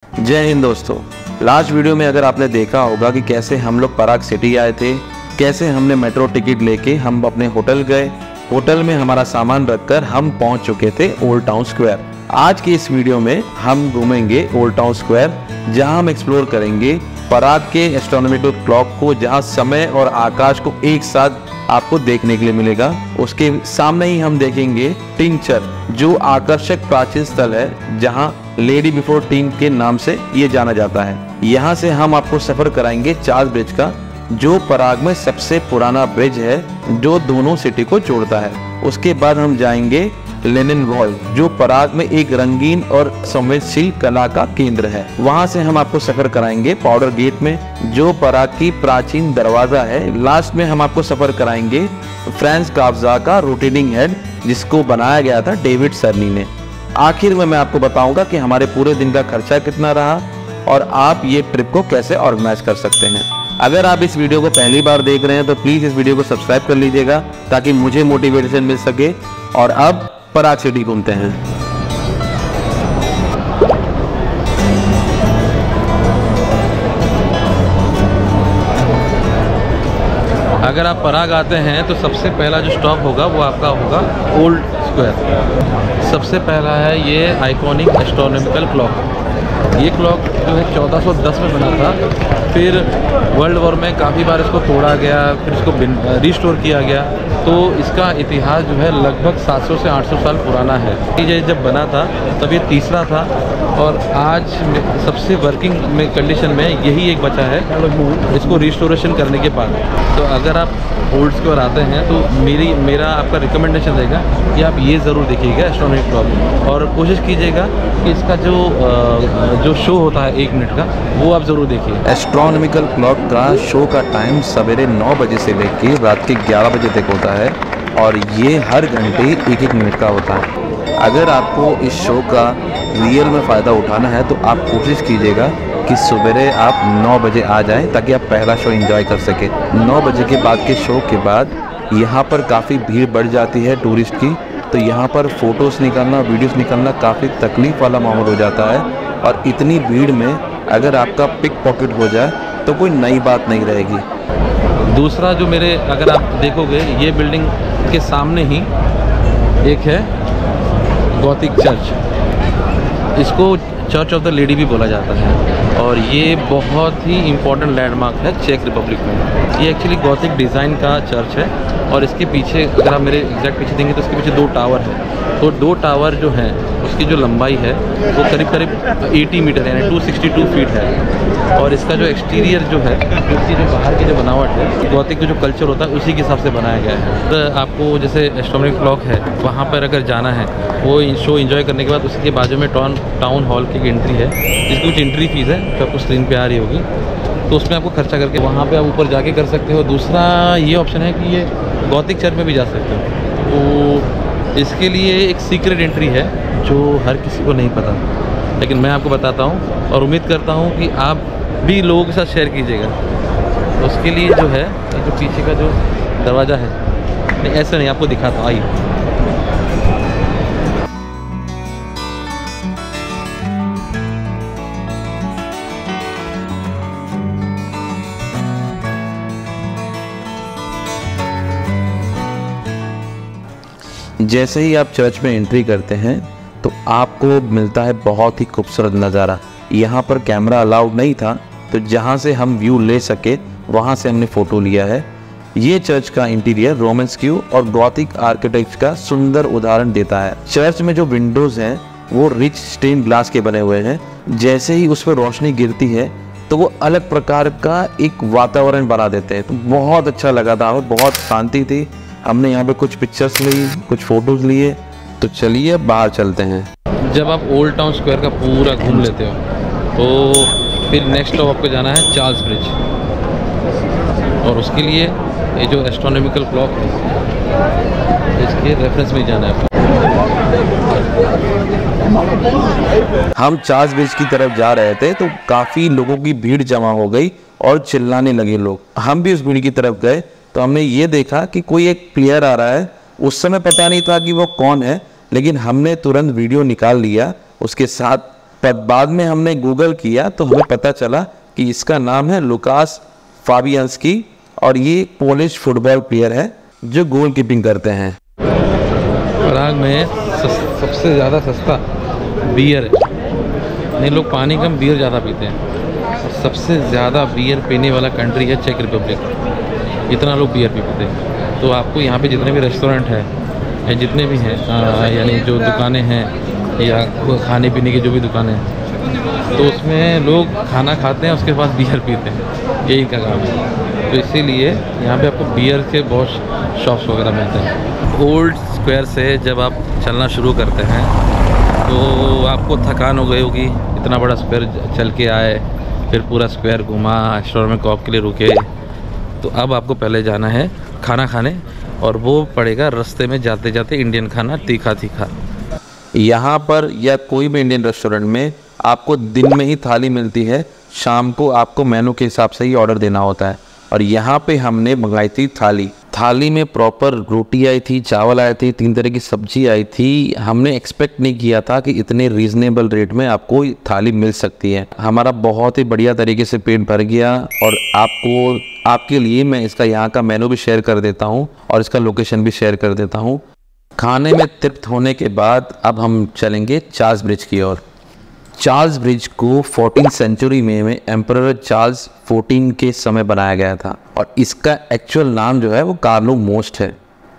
जय हिंद दोस्तों। Last video में अगर आपने देखा होगा कि कैसे हम लोग पराग सिटी आए थे, कैसे हमने मेट्रो टिकट लेके हम अपने होटल गए, होटल में हमारा सामान रखकर हम पहुंच चुके थे ओल्ड टाउन स्क्वायर। आज की इस वीडियो में हम घूमेंगे ओल्ड टाउन स्क्वायर, जहां हम एक्सप्लोर करेंगे पराग के एस्ट्रोनॉमिकल क्लॉक को, जहां समय और आकाश को एक साथ आपको देखने के लिए मिलेगा। उसके सामने ही हम देखेंगे टिंचर, जो आकर्षक प्राचीन स्थल है जहां लेडी बिफोर टिंग के नाम से ये जाना जाता है। यहाँ से हम आपको सफर कराएंगे चार्ल्स ब्रिज का, जो पराग में सबसे पुराना ब्रिज है जो दोनों सिटी को जोड़ता है। उसके बाद हम जाएंगे लेनिन वॉल, जो पराग में एक रंगीन और संवेदनशील कला का केंद्र है। वहां से हम आपको सफर कराएंगे पाउडर गेट में, जो पराग की प्राचीन दरवाजा है। लास्ट में हम आपको सफर कराएंगे फ्रांस काफ्का का रोटेटिंग हेड, जिसको बनाया गया था डेविड सर्नी ने। आखिर में मैं आपको बताऊंगा कि हमारे पूरे दिन का खर्चा कितना रहा और आप ये ट्रिप को कैसे ऑर्गेनाइज कर सकते हैं। अगर आप इस वीडियो को पहली बार देख रहे हैं तो प्लीज इस वीडियो को सब्सक्राइब कर लीजिएगा, ताकि मुझे मोटिवेशन मिल सके। और अब पराग सिटी घूमते हैं। अगर आप पराग आते हैं तो सबसे पहला जो स्टॉप होगा वो आपका होगा ओल्ड स्क्वायर। सबसे पहला है ये आइकॉनिक एस्ट्रोनॉमिकल क्लॉक। ये क्लॉक जो है 1410 में बना था, फिर वर्ल्ड वॉर में काफ़ी बार इसको तोड़ा गया, फिर इसको रिस्टोर किया गया। तो इसका इतिहास जो है लगभग 700 से 800 साल पुराना है। ये जब बना था तब ये तीसरा था, और आज सबसे वर्किंग में कंडीशन में यही एक बचा है इसको रिस्टोरेशन करने के बाद। तो अगर आप ओल्ड स्क्वायर आते हैं तो मेरा आपका रिकमेंडेशन रहेगा कि आप ये ज़रूर देखिएगा एस्ट्रोनॉमिकल क्लॉक, और कोशिश कीजिएगा कि इसका जो शो होता है 1 मिनट का वो आप ज़रूर देखिए। एस्ट्रोनॉमिकल क्लॉक का शो का टाइम सवेरे 9 बजे से लेकर रात के 11 बजे तक होता है, और ये हर घंटे 1-1 मिनट का होता है। अगर आपको इस शो का रियल में फ़ायदा उठाना है तो आप कोशिश कीजिएगा कि सवेरे आप 9 बजे आ जाएं, ताकि आप पहला शो एंजॉय कर सके। 9 बजे के बाद के शो के बाद यहाँ पर काफ़ी भीड़ बढ़ जाती है टूरिस्ट की, तो यहाँ पर फ़ोटोज़ निकालना, वीडियोज़ निकालना काफ़ी तकलीफ़ वाला मामला हो जाता है। और इतनी भीड़ में अगर आपका पिक पॉकेट हो जाए तो कोई नई बात नहीं रहेगी। दूसरा जो मेरे, अगर आप देखोगे ये बिल्डिंग के सामने ही एक है गॉथिक चर्च, इसको चर्च ऑफ द लेडी भी बोला जाता है, और ये बहुत ही इम्पोर्टेंट लैंडमार्क है चेक रिपब्लिक में। ये एक्चुअली गॉथिक डिज़ाइन का चर्च है, और इसके पीछे अगर आप मेरे एग्जैक्ट पीछे देंगे तो इसके पीछे 2 टावर है। तो 2 टावर जो हैं उसकी जो लंबाई है वो करीब 80 मीटर है, यानी 262 फीट है। और इसका जो एक्सटीरियर जो है, इसकी जो बाहर की जो बनावट है, गॉथिक का जो कल्चर होता है उसी के हिसाब से बनाया गया है। तो आपको जैसे एस्ट्रोनॉमिकल क्लॉक है वहाँ पर अगर जाना है, वो शो एंजॉय करने के बाद उसके बाजू में टाउन हॉल की एंट्री है, जिसकी कुछ एंट्री फीस है जो आपको स्क्रीन पे आ रही होगी, तो उसमें आपको खर्चा करके वहाँ पे आप ऊपर जाके कर सकते हो। दूसरा ये ऑप्शन है कि ये गॉथिक चर्च में भी जा सकते हो। तो इसके लिए एक सीक्रेट एंट्री है जो हर किसी को नहीं पता, लेकिन मैं आपको बताता हूँ, और उम्मीद करता हूँ कि आप भी लोगों के साथ शेयर कीजिएगा। तो उसके लिए जो है, ये जो पीछे का जो दरवाज़ा है, नहीं ऐसे नहीं, आपको दिखाता हूँ, आइए। जैसे ही आप चर्च में एंट्री करते हैं तो आपको मिलता है बहुत ही खूबसूरत नज़ारा। यहाँ पर कैमरा अलाउड नहीं था, तो जहाँ से हम व्यू ले सके वहाँ से हमने फ़ोटो लिया है। ये चर्च का इंटीरियर रोमांस्क्यू और गॉथिक आर्किटेक्ट का सुंदर उदाहरण देता है। चर्च में जो विंडोज़ हैं वो रिच स्टेन ग्लास के बने हुए हैं। जैसे ही उस पर रोशनी गिरती है तो वो अलग प्रकार का एक वातावरण बना देते हैं। तो बहुत अच्छा लगा था, बहुत शांति थी। हमने यहाँ पे कुछ पिक्चर्स ली, कुछ फ़ोटोज़ लिए। तो चलिए बाहर चलते हैं। जब आप ओल्ड टाउन स्क्वायर का पूरा घूम लेते हो तो फिर नेक्स्ट स्टॉप आपको जाना है चार्ल्स ब्रिज, और उसके लिए ये जो एस्ट्रोनॉमिकल क्लॉक है इसके रेफरेंस में जाना है आपको। हम चार्ल्स ब्रिज की तरफ जा रहे थे तो काफ़ी लोगों की भीड़ जमा हो गई और चिल्लाने लगे लोग। हम भी उस भीड़ की तरफ गए तो हमने ये देखा कि कोई एक प्लेयर आ रहा है। उस समय पता नहीं था कि वो कौन है, लेकिन हमने तुरंत वीडियो निकाल लिया उसके साथ पर बाद में हमने गूगल किया तो हमें पता चला कि इसका नाम है लुकास फाबियांस्की और ये पोलिश फुटबॉल प्लेयर है जो गोल कीपिंग करते हैं। पराग में सबसे ज़्यादा सस्ता बियर है। नहीं, लोग पानी कम बियर ज़्यादा पीते हैं। और सबसे ज़्यादा बियर पीने वाला कंट्री है चेक रिपब्लिक। इतना लोग बियर पीते हैं। तो आपको यहाँ पे जितने भी रेस्टोरेंट हैं या जितने भी हैं यानी जो दुकानें हैं या खाने पीने की जो भी दुकानें हैं, तो उसमें लोग खाना खाते हैं उसके बाद बियर पीते हैं। यही का काम है। तो इसीलिए यहाँ पे आपको बियर के बहुत शॉप्स वगैरह मिलते हैं। ओल्ड स्क्वायर से जब आप चलना शुरू करते हैं तो आपको थकान हो गई होगी। इतना बड़ा स्क्वायर चल के आए, फिर पूरा स्क्वायर घुमा, स्टोर में कॉफ के लिए रुके। तो अब आपको पहले जाना है खाना खाने, और वो पड़ेगा रास्ते में जाते जाते इंडियन खाना तीखा तीखा। यहाँ पर या कोई भी इंडियन रेस्टोरेंट में आपको दिन में ही थाली मिलती है, शाम को आपको मेनू के हिसाब से ही ऑर्डर देना होता है। और यहाँ पे हमने मंगाई थी थाली में प्रॉपर रोटी आई थी, चावल आए थे, 3 तरह की सब्जी आई थी। हमने एक्सपेक्ट नहीं किया था कि इतने रीजनेबल रेट में आपको थाली मिल सकती है। हमारा बहुत ही बढ़िया तरीके से पेट भर गया। और आपके लिए मैं इसका यहाँ का मेनू भी शेयर कर देता हूँ और इसका लोकेशन भी शेयर कर देता हूँ। खाने में तृप्त होने के बाद अब हम चलेंगे चार्ल्स ब्रिज की ओर। चार्ल्स ब्रिज को 14th सेंचुरी में एम्परर चार्ल्स 14 के समय बनाया गया था और इसका एक्चुअल नाम जो है वो कार्लो मोस्ट है।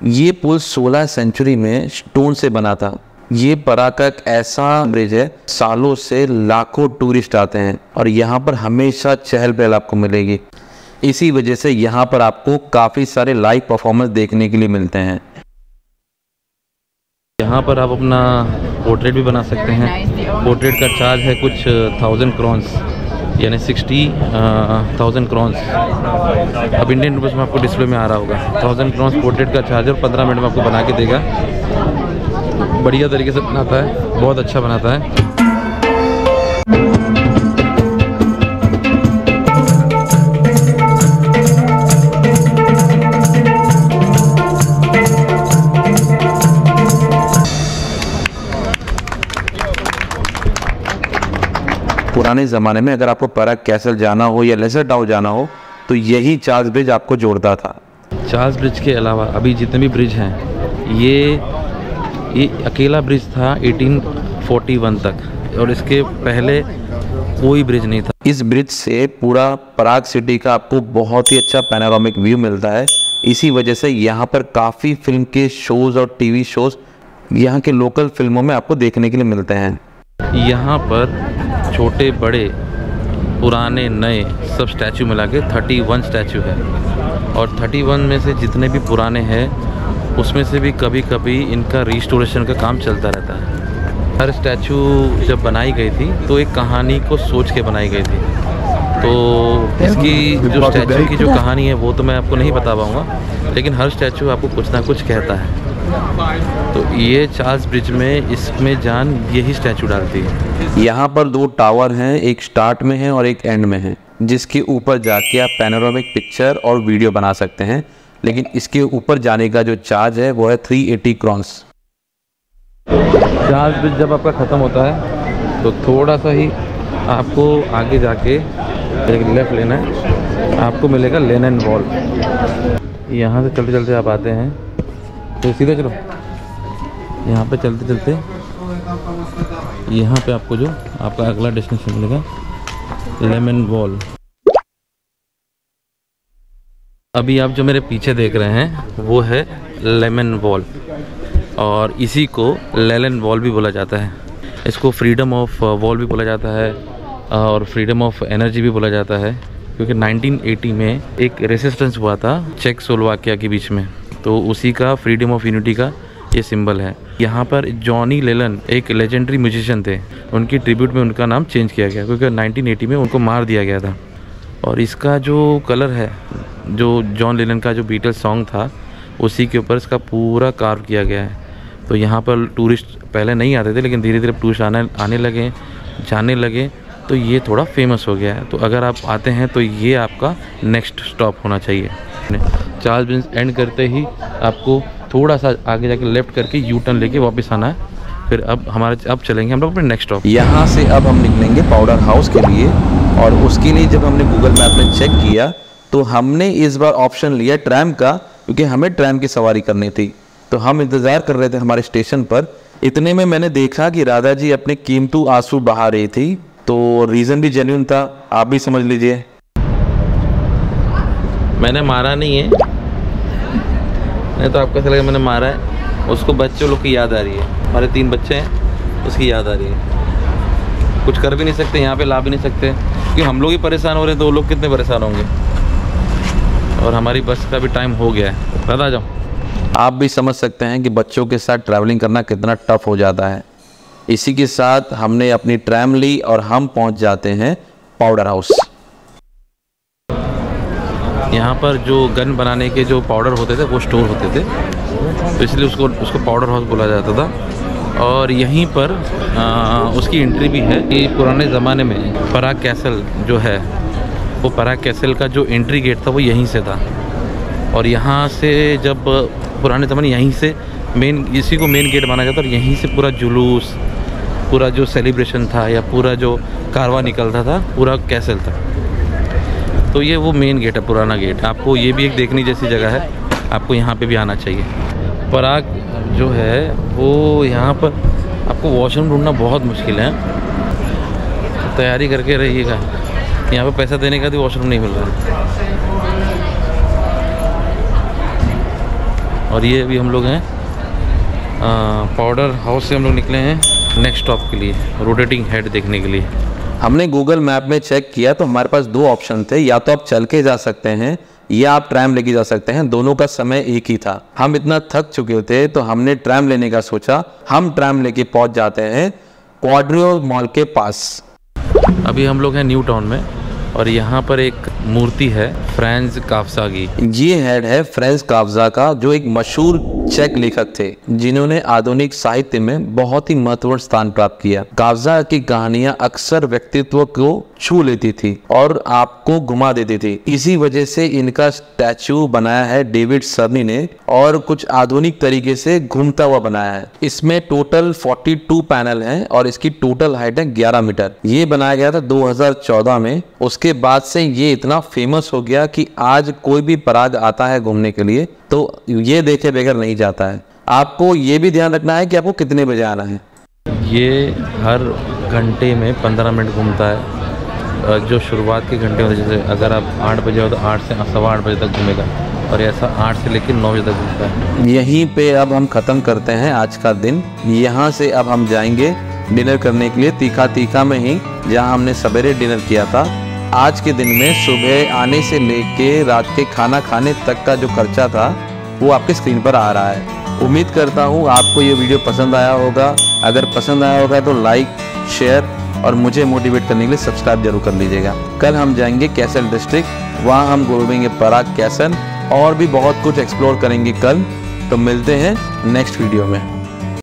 ये पुल 16 सेंचुरी में स्टोन से बना था। ये पराग का एक ऐसा ब्रिज है, सालों से लाखों टूरिस्ट आते हैं और यहाँ पर हमेशा चहल पहल आपको मिलेगी। इसी वजह से यहाँ पर आपको काफ़ी सारे लाइव परफॉर्मेंस देखने के लिए मिलते हैं। यहाँ पर आप अपना पोर्ट्रेट भी बना सकते हैं। पोर्ट्रेट का चार्ज है कुछ 1000 क्रॉन्स, यानी 60,000 क्रॉन्स। अब इंडियन रुपीस में आपको डिस्प्ले में आ रहा होगा। 1000 क्रॉन्स पोर्ट्रेट का चार्ज और 15 मिनट में आपको बना के देगा। बढ़िया तरीके से बनाता है, बहुत अच्छा बनाता है। पुराने ज़माने में अगर आपको पराग कैसल जाना हो या लेसर टाउ जाना हो तो यही चार्ल्स ब्रिज आपको जोड़ता था। चार्ल्स ब्रिज के अलावा अभी जितने भी ब्रिज हैं ये अकेला ब्रिज था 1841 तक, और इसके पहले कोई ब्रिज नहीं था। इस ब्रिज से पूरा पराग सिटी का आपको बहुत ही अच्छा पैनोरामिक व्यू मिलता है। इसी वजह से यहाँ पर काफ़ी फिल्म के शोज़ और टीवी शोज़ यहाँ के लोकल फिल्मों में आपको देखने के लिए मिलते हैं। यहाँ पर छोटे बड़े पुराने नए सब स्टैचू मिला के 31 स्टैचू है, और 31 में से जितने भी पुराने हैं उसमें से भी कभी कभी इनका रिस्टोरेशन का काम चलता रहता है। हर स्टैचू जब बनाई गई थी तो एक कहानी को सोच के बनाई गई थी। तो इसकी जो स्टैचू की जो कहानी है वो तो मैं आपको नहीं बता पाऊँगा, लेकिन हर स्टैचू आपको कुछ ना कुछ कहता है। तो ये चार्ल्स ब्रिज में इसमें जान यही स्टैचू डालती है। यहाँ पर 2 टावर हैं, एक स्टार्ट में है और एक एंड में है, जिसके ऊपर जाके आप पैनोरामिक पिक्चर और वीडियो बना सकते हैं। लेकिन इसके ऊपर जाने का जो चार्ज है वो है 380 क्रॉन्स। चार्ल्स ब्रिज जब आपका ख़त्म होता है तो थोड़ा सा ही आपको आगे जाके एक लेफ़्ट लेना है, आपको मिलेगा लेनिन वॉल। यहाँ से चलते चलते आप आते हैं तो सीधे चलो, यहाँ पे चलते चलते यहाँ पे आपको जो आपका अगला डेस्टिनेशन मिलेगा लेमन वॉल। अभी आप जो मेरे पीछे देख रहे हैं वो है लेमन वॉल, और इसी को लेलन वॉल भी बोला जाता है। इसको फ्रीडम ऑफ वॉल भी बोला जाता है और फ्रीडम ऑफ एनर्जी भी बोला जाता है, क्योंकि 1980 में एक रेसिस्टेंस हुआ था चेकोस्लोवाकिया के बीच में, तो उसी का फ्रीडम ऑफ यूनिटी का ये सिंबल है। यहाँ पर जॉनी लेलन एक लेजेंडरी म्यूजिशियन थे, उनकी ट्रिब्यूट में उनका नाम चेंज किया गया क्योंकि 1980 में उनको मार दिया गया था। और इसका जो कलर है, जो जॉन लेलन का जो बीटल्स सॉन्ग था उसी के ऊपर इसका पूरा कार्व किया गया है। तो यहाँ पर टूरिस्ट पहले नहीं आते थे, लेकिन धीरे धीरे टूरिस्ट आने लगे, जाने लगे, तो ये थोड़ा फेमस हो गया है। तो अगर आप आते हैं तो ये आपका नेक्स्ट स्टॉप होना चाहिए। चार्ल्स ब्रिज एंड करते ही आपको थोड़ा सा आगे जाके लेफ़्ट करके यू टर्न लेके वापस आना है, फिर अब चलेंगे हम लोग अपने नेक्स्ट स्टॉप। यहाँ से अब हम निकलेंगे पाउडर हाउस के लिए, और उसके लिए जब हमने गूगल मैप में चेक किया तो हमने इस बार ऑप्शन लिया ट्रैम का, क्योंकि हमें ट्रैम की सवारी करनी थी। तो हम इंतज़ार कर रहे थे हमारे स्टेशन पर। इतने में मैंने देखा कि राधा जी अपने कीमती आंसू बहा रही थी, तो रीज़न भी जेन्युइन था, आप भी समझ लीजिए। मैंने मारा नहीं है, नहीं तो आपको ऐसा लगा मैंने मारा है। उसको बच्चों लोग की याद आ रही है, हमारे 3 बच्चे हैं, उसकी याद आ रही है। कुछ कर भी नहीं सकते, यहाँ पे ला भी नहीं सकते, क्योंकि हम लोग ही परेशान हो रहे हैं, तो वो लोग कितने परेशान होंगे। और हमारी बस का भी टाइम हो गया है। दादा जाओ। आप भी समझ सकते हैं कि बच्चों के साथ ट्रैवलिंग करना कितना टफ हो जाता है। इसी के साथ हमने अपनी ट्रैम ली और हम पहुंच जाते हैं पाउडर हाउस। यहाँ पर जो गन बनाने के जो पाउडर होते थे वो स्टोर होते थे, तो इसलिए उसको पाउडर हाउस बोला जाता था। और यहीं पर उसकी एंट्री भी है कि पुराने ज़माने में पराग कैसल जो है, वो पराग कैसल का जो एंट्री गेट था वो यहीं से था। और यहाँ से जब पुराने ज़माने यहीं से इसी को मेन गेट माना जाता, और यहीं से पूरा जुलूस, पूरा जो सेलिब्रेशन था या पूरा जो कारवां निकलता था, पूरा कैसल था। तो ये वो मेन गेट है, पुराना गेट। आपको ये भी एक देखने जैसी जगह है, आपको यहाँ पे भी आना चाहिए। पराग जो है वो यहाँ पर आपको वॉशरूम ढूंढना बहुत मुश्किल है, तो तैयारी करके रहिएगा। यहाँ पे पैसा देने का भी वॉशरूम नहीं मिल रहा है। और ये अभी हम लोग हैं पाउडर हाउस से हम लोग निकले हैं नेक्स्ट स्टॉप के लिए, रोटेटिंग हेड देखने के लिए। हमने गूगल मैप में चेक किया तो हमारे पास 2 ऑप्शन थे, या तो आप चल के जा सकते हैं या आप ट्रैम लेके जा सकते हैं। दोनों का समय एक ही था। हम इतना थक चुके थे तो हमने ट्रैम लेने का सोचा। हम ट्रैम लेके पहुंच जाते हैं क्वाड्रियो मॉल के पास। अभी हम लोग हैं न्यू टाउन में, और यहाँ पर एक मूर्ति है फ्रांज काफ्का की। ये हेड है फ्रांज काफ्का का, जो एक मशहूर चेक लेखक थे जिन्होंने आधुनिक साहित्य में बहुत ही महत्वपूर्ण स्थान प्राप्त किया। काफ्का की कहानियां अक्सर व्यक्तित्व को छू लेती थी और आपको घुमा देती थी। इसी वजह से इनका स्टैचू बनाया है डेविड सर्नी ने, और कुछ आधुनिक तरीके से घूमता हुआ बनाया है। इसमें टोटल 42 पैनल हैं और इसकी टोटल हाइट है 11 मीटर। ये बनाया गया था 2014 में। उसके बाद से ये इतना फेमस हो गया कि आज कोई भी पराग आता है घूमने के लिए तो ये देखे बगैर नहीं जाता है। आपको ये भी ध्यान रखना है कि आपको कितने बजे आना है। ये हर घंटे में 15 मिनट घूमता है। जो शुरुआत के घंटे होते हैं, जैसे अगर आप 8 बजे हो तो 8 से 8:15 बजे तक घूमेगा, और ऐसा 8 से लेकर 9 बजे तक घूमता है। यहीं पे अब हम ख़त्म करते हैं आज का दिन। यहाँ से अब हम जाएंगे डिनर करने के लिए तीखा तीखा में ही, जहाँ हमने सवेरे डिनर किया था। आज के दिन में सुबह आने से लेके रात के खाना खाने तक का जो खर्चा था वो आपके स्क्रीन पर आ रहा है। उम्मीद करता हूँ आपको ये वीडियो पसंद आया होगा। अगर पसंद आया होगा तो लाइक, शेयर और मुझे मोटिवेट करने के लिए सब्सक्राइब जरूर कर लीजिएगा। कल हम जाएंगे कैसल डिस्ट्रिक्ट, वहाँ हम घूमेंगे पराग कैसल और भी बहुत कुछ एक्सप्लोर करेंगे कल। तो मिलते हैं नेक्स्ट वीडियो में।